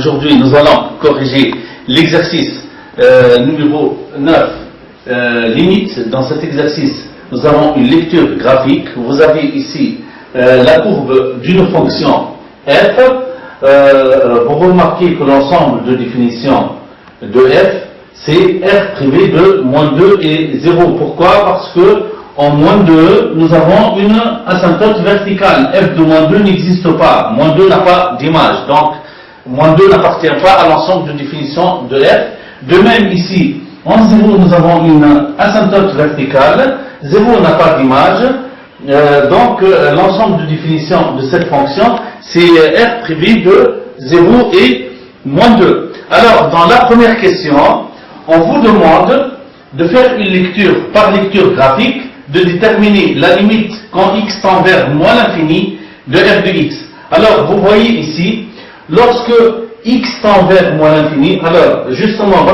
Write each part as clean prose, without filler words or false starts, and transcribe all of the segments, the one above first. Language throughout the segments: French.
aujourd'hui nous allons corriger l'exercice numéro 9, limite. Dans cet exercice, nous avons une lecture graphique. Vous avez ici la courbe d'une fonction f. Vous remarquez que l'ensemble de définition de f, c'est r privé de moins 2 et 0. Pourquoi? Parce que en moins 2, nous avons une asymptote verticale. f de moins 2 n'existe pas. Moins 2 n'a pas d'image. Donc, moins 2 n'appartient pas à l'ensemble de définition de f. De même, ici, en 0, nous avons une asymptote verticale. 0 n'a pas d'image. Donc, l'ensemble de définition de cette fonction, c'est r privé de 0 et moins 2. Alors, dans la première question, on vous demande de faire une lecture par lecture graphique, de déterminer la limite quand x tend vers moins l'infini de f de x. Alors, vous voyez ici, lorsque x tend vers moins l'infini, alors, justement,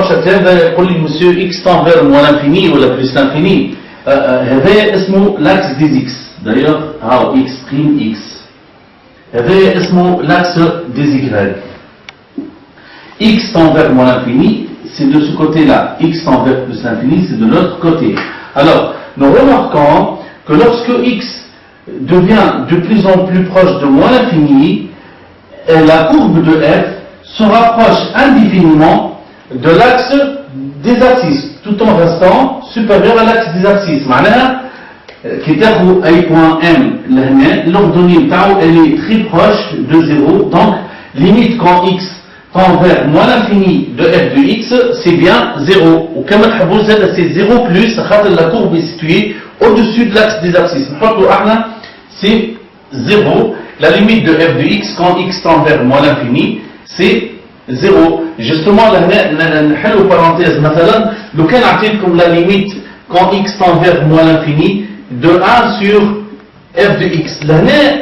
monsieur, x tend vers moins l'infini ou la plus l'infini, c'est l'axe des x. D'ailleurs, x prime x. C'est l'axe des y. X tend vers moins l'infini, c'est de ce côté-là. X tend vers plus l'infini, c'est de l'autre côté. Alors, nous remarquons que lorsque x devient de plus en plus proche de moins l'infini, la courbe de f se rapproche indéfiniment de l'axe des abscisses, tout en restant supérieur à l'axe des abscisses. معناها كي تاخذوا اي point m لهنا l'ordonnée تاعو elle est très proche de 0. Donc limite quand x tend vers moins l'infini de f de x, c'est bien 0. وكما تحبوا زاد c'est 0 plus خاطر la courbe est située au-dessus de l'axe des abscisses. نحطوا احنا c'est 0. La limite de f de x quand x tend vers moins l'infini, c'est 0. Justement, نحلوا parenthèse مثلا لو كان عطيتكم la limite quand x tend vers moins l'infini de 1 sur f de x. Là,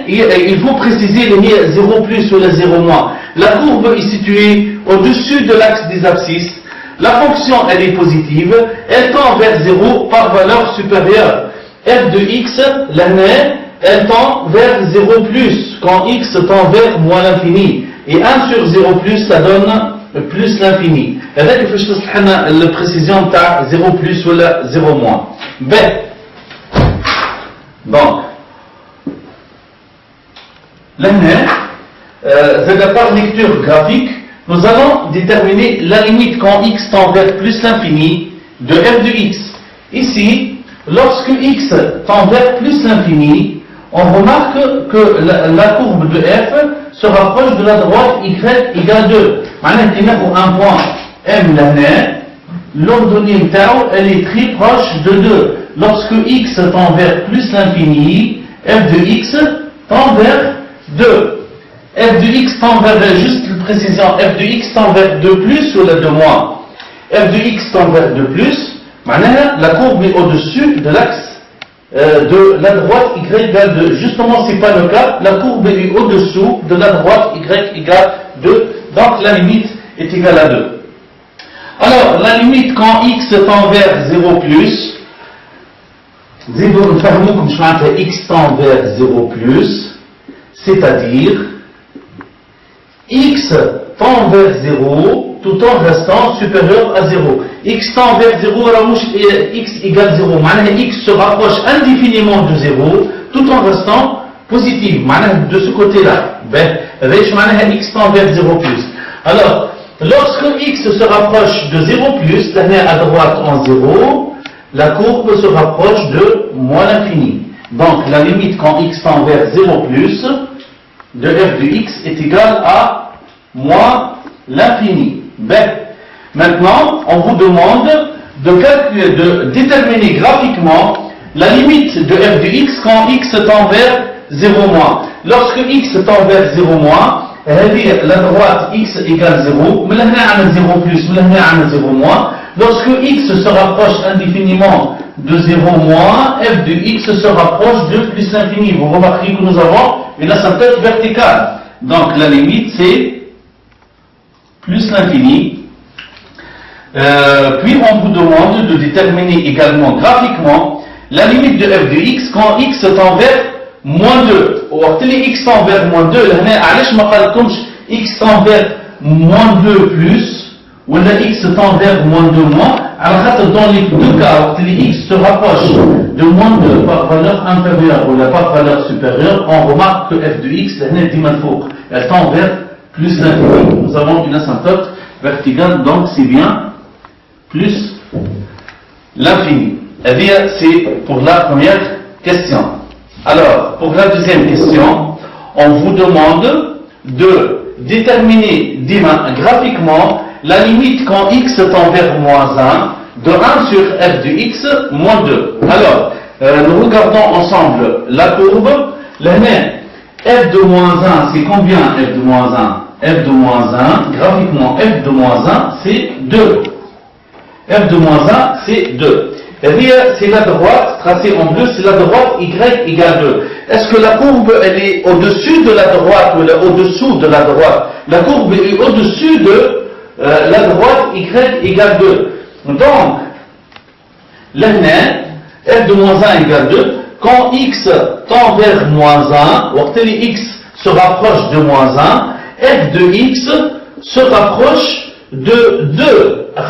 il faut préciser les 0 plus ou les 0 moins. La courbe est située au-dessus de l'axe des abscisses. La fonction, elle est positive. Elle tend vers 0 par valeur supérieure. f de x, là, elle tend vers 0 plus quand x tend vers moins l'infini. Et 1 sur 0 plus, ça donne plus l'infini. هذاك كيفاش تصلح لنا البريسيزيون تاع 0 plus ولا 0 moins. B. Donc, là, par lecture graphique, nous allons déterminer la limite quand x tend vers plus l'infini de f de x. Ici, lorsque x tend vers plus l'infini, on remarque que la courbe de f se rapproche de la droite y égale 2. Maintenant, pour un point m là, l'ordonnée tau, elle est très proche de 2. Lorsque x tend vers plus l'infini, f de x tend vers 2. F de x tend vers, juste une précision, f de x tend vers 2 plus ou la 2 moins. F de x tend vers 2 plus, maintenant, la courbe est au-dessus de l'axe de la droite y égale 2. Justement, ce n'est pas le cas, la courbe est au-dessous de la droite y égale 2, donc la limite est égale à 2. Alors, la limite quand x tend vers 0 plus, x tend vers 0 plus, c'est-à-dire x tend vers 0 tout en restant supérieur à 0. X tend vers 0, x égale 0. X se rapproche indéfiniment de 0 tout en restant positif. De ce côté-là. X tend vers 0 plus. Alors, lorsque x se rapproche de 0 plus, à droite en 0, la courbe se rapproche de moins l'infini. Donc, la limite quand x tend vers 0 plus de f de x est égale à moins l'infini. Maintenant, on vous demande de déterminer graphiquement la limite de f de x quand x tend vers 0 moins. Lorsque x tend vers 0 moins, la droite x égale 0, mais là on a 0 plus, mais là on a 0 moins. Lorsque x se rapproche indéfiniment de 0 moins, f de x se rapproche de plus l'infini. Vous remarquez que nous avons une asymptote verticale. Donc la limite c'est plus l'infini. Puis on vous demande de déterminer également graphiquement la limite de f de x quand x tend vers moins 2. وقت اللي x tend vers moins 2 لهنا علاش ما قالكمش x tend vers moins 2 plus, ou la x tend vers moins 2 moins, alors dans les deux cas, où x se rapproche de moins 2 par valeur inférieure ou par valeur supérieure, on remarque que f de x, elle tend vers plus l'infini. Nous avons une asymptote verticale, donc c'est bien plus l'infini. Eh bien, c'est pour la première question. Alors, pour la deuxième question, on vous demande de déterminer graphiquement la limite quand x tend vers moins 1 de 1 sur f de x moins 2. Alors, nous regardons ensemble la courbe. F de moins 1, c'est combien f de moins 1? F de moins 1, graphiquement, f de moins 1, c'est 2. F de moins 1, c'est 2. C'est la droite, tracée en bleu, c'est la droite y égale 2. Est-ce que la courbe, elle est au-dessus de la droite ou elle est au-dessous de la droite? La courbe est au-dessus de la droite y égale 2. Donc, f de moins 1 égale 2. Quand x tend vers moins 1, quand x se rapproche de moins 1, f de x se rapproche de 2. f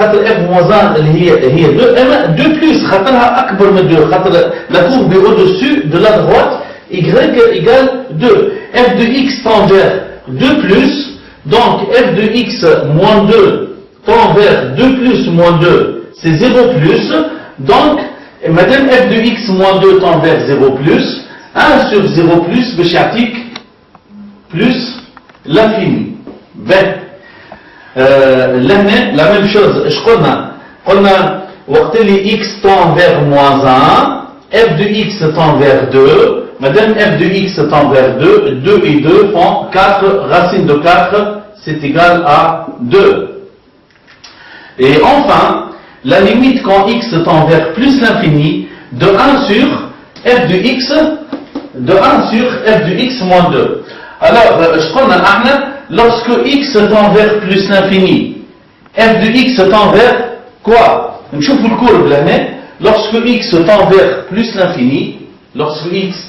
moins 1 هي 2 2 plus خاطرها أكبر من 2 خاطر la courbe est au-dessus de la droite y égale 2. f de x tend vers 2 plus, donc f de x moins 2 tend vers 2 plus moins 2, c'est 0 plus, donc madame f de x moins 2 tend vers 0 plus, 1 sur 0 plus بشيعطيك plus l'infini. La même chose, قلنا وقت اللي x tend vers moins 1, f de x tend vers 2, madame f de x tend vers 2, 2 et 2 font 4, racine de 4, c'est égal à 2. Et enfin, la limite quand x tend vers plus l'infini, de 1 sur f de x, moins 2. Alors, lorsque x tend vers plus l'infini, f de x tend vers quoi? Lorsque x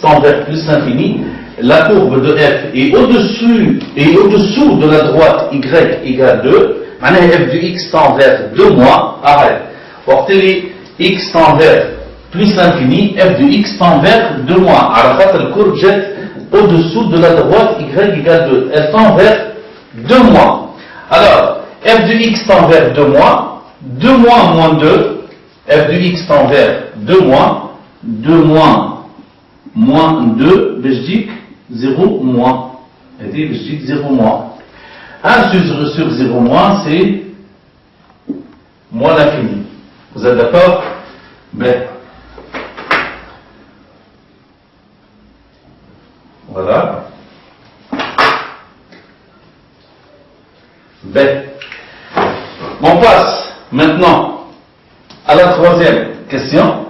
tend vers plus l'infini, la courbe de f est au-dessous de la droite y égale 2, f de x tend vers 2 moins, arrête. Or, x tend vers plus l'infini, f de x tend vers 2 moins. Alors, la courbe jette au-dessous de la droite y égale 2. Elle tend vers 2 moins. Alors, f de x tend vers 2 moins, 2 moins moins 2, f de x tend vers 2 moins, 2 moins moins 2, je dis 0 moins. Je dis 0 moins. 1 sur 0 moins, c'est moins l'infini. Vous êtes d'accord? Voilà. On passe maintenant à la troisième question.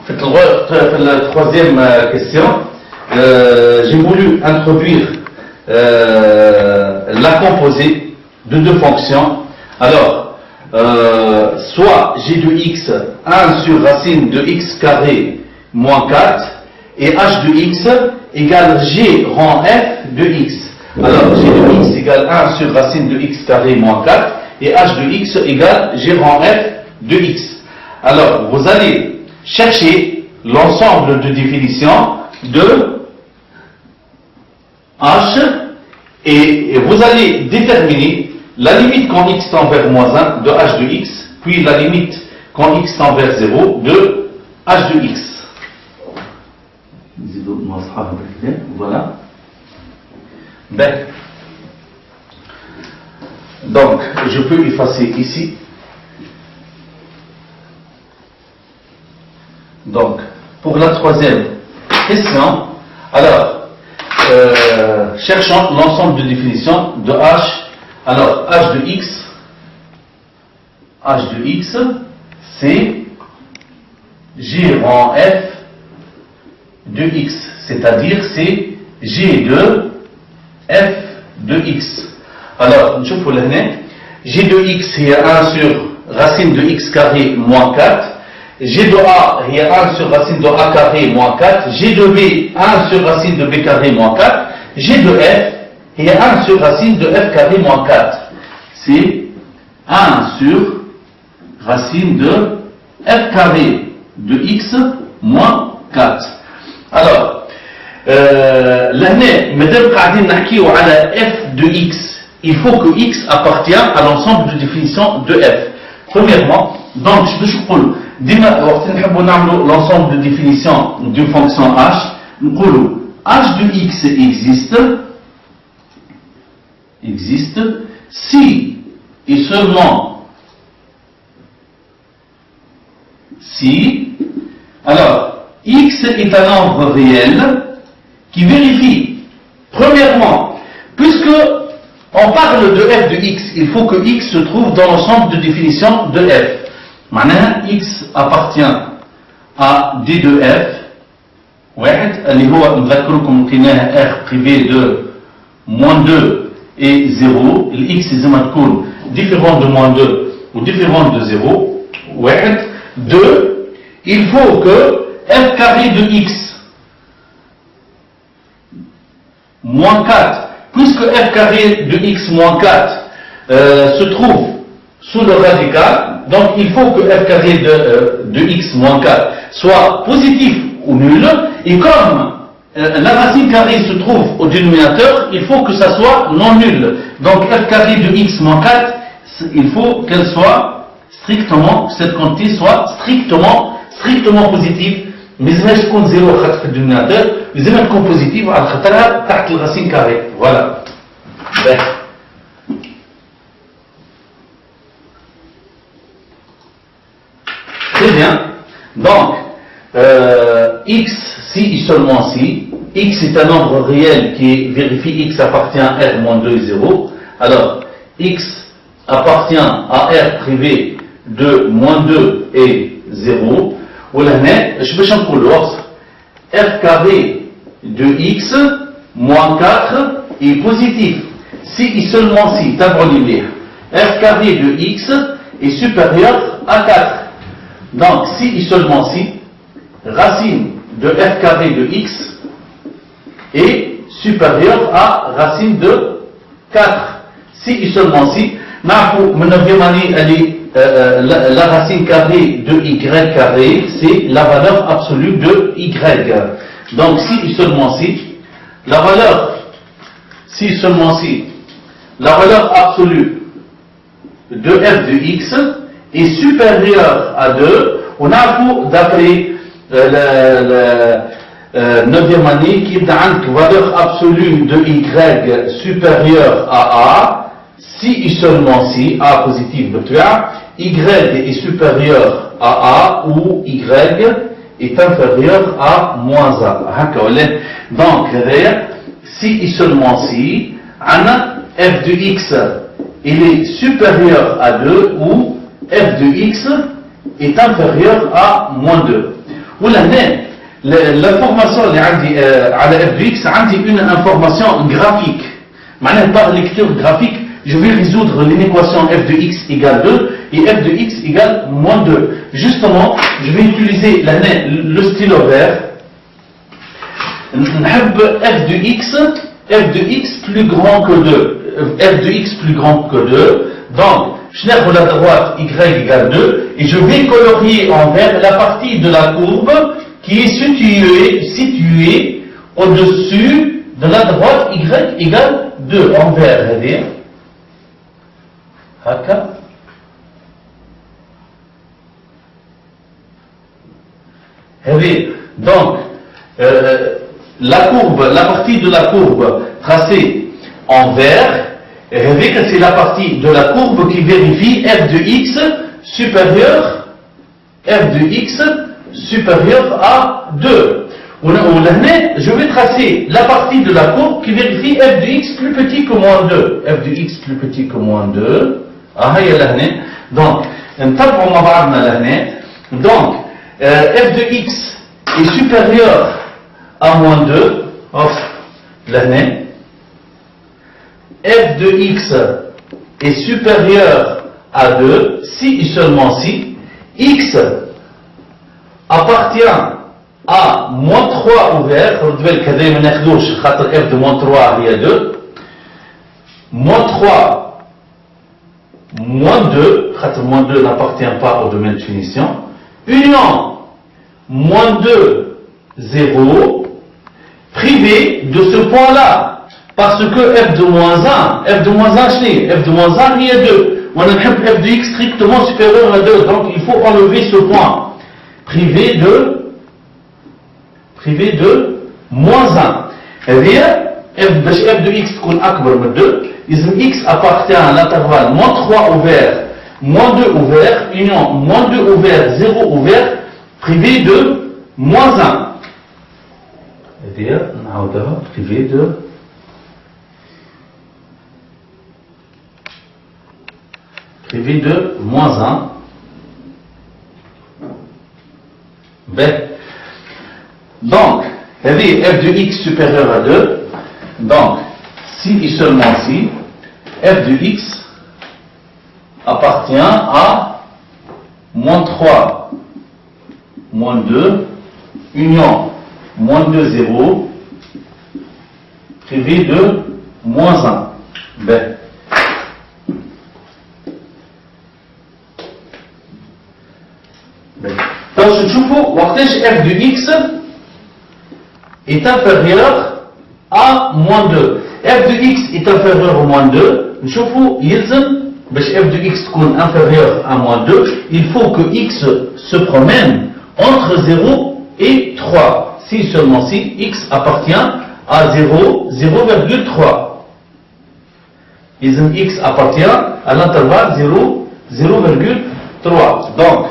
La troisième question, j'ai voulu introduire la composée de deux fonctions. Alors, soit g de x 1 sur racine de x carré moins 4 et h de x égale g rang f de x. Alors, g de x égale 1 sur racine de x carré moins 4 et h de x égale g rang f de x. Alors, vous allez chercher l'ensemble de définitions de h et vous allez déterminer la limite quand x tend vers moins 1 de h de x, puis la limite quand x tend vers 0 de h de x. Voilà. Donc, je peux effacer ici. Donc, pour la troisième question, alors, cherchons l'ensemble de définitions de h. Alors, h de x, c'est g rang f de x, c'est-à-dire c'est g de f de x. Alors, nous voyons g de x est 1 sur racine de x carré moins 4, g de a est 1 sur racine de a carré moins 4, g de b 1 sur racine de b carré moins 4, g de f est 1 sur racine de f carré moins 4. c'est 1 sur racine de f carré de x moins 4. Alors, l'année, madame قاعدين نحكيو على f de x, il faut que x appartient à l'ensemble de définitions de f. Premièrement, donc je peux dire, ديما وقت نحبوا نعملوا l'ensemble de définitions d'une fonction h, نقولوا h de x existe si et seulement si, alors x est un nombre réel qui vérifie, premièrement, puisque on parle de f de x, il faut que x se trouve dans l'ensemble de définition de f. Maintenant, x appartient à d de f, اللي هو نذكركم لقيناه r privé de moins 2 et 0, x لازم تكون différent de moins 2 ou différent de 0. 2, il faut que f carré de x moins 4, puisque f carré de x moins 4 se trouve sous le radical, donc il faut que f carré de x moins 4 soit positif ou nul, et comme la racine carrée se trouve au dénominateur, il faut que ça soit non nul. Donc f carré de x moins 4, il faut qu'elle soit strictement, cette quantité soit strictement positive. Mais si je compte 0 dans le dénominateur, les éléments sont positifs à la racine carrée. Voilà. Très bien. Donc, x, si et seulement si, x est un nombre réel qui vérifie x appartient à r moins 2 et 0. Alors, x appartient à r privé de moins 2 et 0. ولهنا اش باش نقولوا f carré de x moins 4 est positif si et seulement si f carré de x est supérieur à 4. Donc si et seulement si racine de f carré de x est supérieur à racine de 4. Si et seulement si نعرفوا من 9e année la racine carrée de y carré, c'est la valeur absolue de y. Donc si et seulement si, la valeur absolue de f de x est supérieure à 2, on a d'après la 9e année qui est la valeur absolue de y supérieure à a, si et seulement si a positif de y est supérieur à a ou y est inférieur à moins a. Donc, si et seulement si, f de x il est supérieur à 2 ou f de x est inférieur à moins 2. L'information à la f de x, c'est une information graphique. Par lecture graphique, je vais résoudre l'équation f de x égale 2 et f de x égale moins 2. Justement, je vais utiliser le stylo vert. F de x plus grand que 2. F de x plus grand que 2. Donc, je n'ai la droite y égale 2 et je vais colorier en vert la partie de la courbe qui est située au-dessus de la droite y égale 2. En vert, c'est-à-dire donc la partie de la courbe tracée en vert, c'est la partie de la courbe qui vérifie f de x supérieur à 2. Je vais tracer la partie de la courbe qui vérifie f de x plus petit que moins 2. f de x plus petit que moins 2. Donc, donc f de x est supérieur à moins 2. F de x est supérieur à 2 si et seulement si x appartient à moins 3 ouvert. F de moins 3 il y a 2. Moins 3 moins 2, moins 2 n'appartient pas au domaine de finition, union moins 2, 0, privé de ce point-là. Parce que f de moins 1, f de moins 1, f de moins 1, il y a 2. On a f de x strictement supérieur à 2, donc il faut enlever ce point. Privé de moins 1. C'est-à-dire, f de x qu'on akbar de 2, x appartient à l'intervalle moins 3 ouvert, moins 2 ouvert, union moins 2 ouvert, 0 ouvert, privé de moins 1. C'est-à-dire, privé de moins 1. B. Donc, f de x supérieur à 2. Donc, si et seulement si, f de x appartient à moins 3, moins 2, union moins 2, 0, privé de moins 1. B. Donc, je trouve f de x est inférieur à moins 2. f de x est inférieur à moins 2. Je trouve f de x est inférieur à moins 2. Il faut que x se promène entre 0 et 3. Si seulement si x appartient à 0, 0,3. X appartient à l'intervalle 0, 0,3. Donc,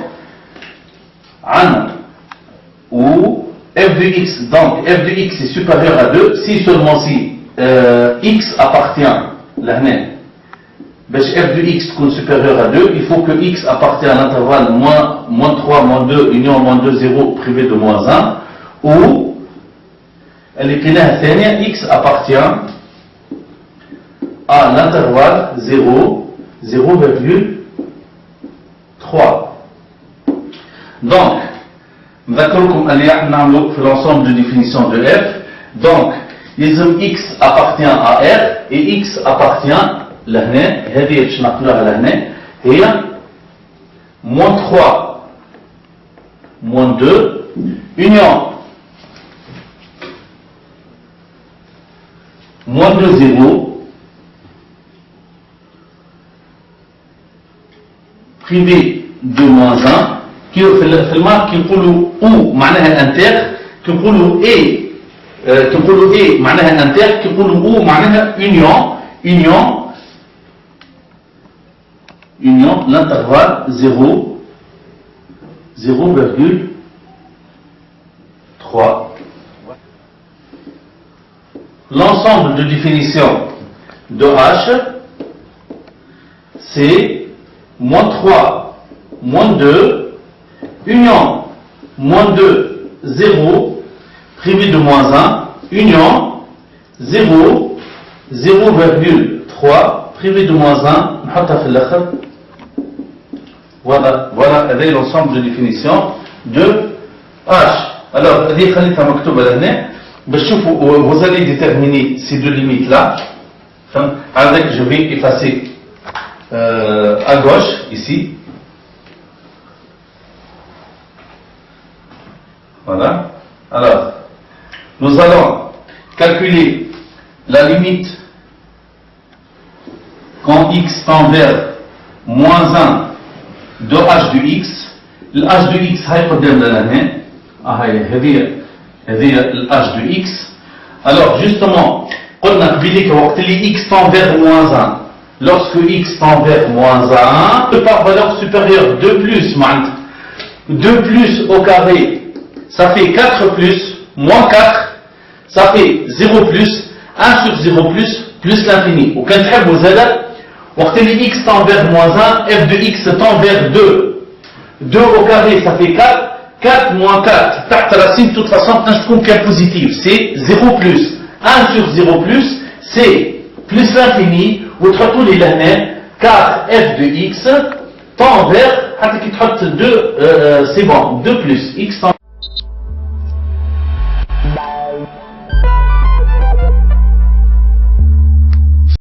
ou f de x, donc f de x est supérieur à 2, si seulement si x appartient, f de x est supérieur à 2, il faut que x appartient à l'intervalle moins 3, moins 2, union moins 2, 0, privé de moins 1, ou x appartient à l'intervalle 0, 0,3. Donc, d'accord, l'ensemble de définition de f. Donc, x appartient à r et x appartient à moins 3, moins 2, union moins 2, 0, privé de moins 1. في المارك كنقولوا او معناها انتر، كنقولوا اي معناها انتر، كنقولوا او معناها union l'intervalle 0, 0,3. L'ensemble de définition de h, c'est moins 3, moins 2, union, moins 2, 0, privé de moins 1, union, 0, 0,3, privé de moins 1, voilà, c'est l'ensemble de définition de H. Alors, vous allez déterminer ces deux limites-là, avec, je vais effacer à gauche, ici. Voilà. Alors, nous allons calculer la limite quand x tend vers moins 1 de h de x. Le h de x هاي قدامنا لهنا. هذه ال h de x. Alors justement, قلنا قبيلك وقت اللي x tend vers moins 1. Lorsque x tend vers moins 1, par valeur supérieure, 2 plus, 2 plus au carré, ça fait 4 plus, moins 4, ça fait 0 plus, 1 sur 0 plus l'infini. Au cas où vous allez, وقت اللي x tend vers moins 1, f de x tend vers 2. 2 au carré, ça fait 4. 4 moins 4, تحت racine, de toute façon, c'est positif. C'est 0 plus. 1 sur 0 plus, c'est plus l'infini. Ou tous les l'année, car f de x tend vers, c'est bon, 2 plus, x tend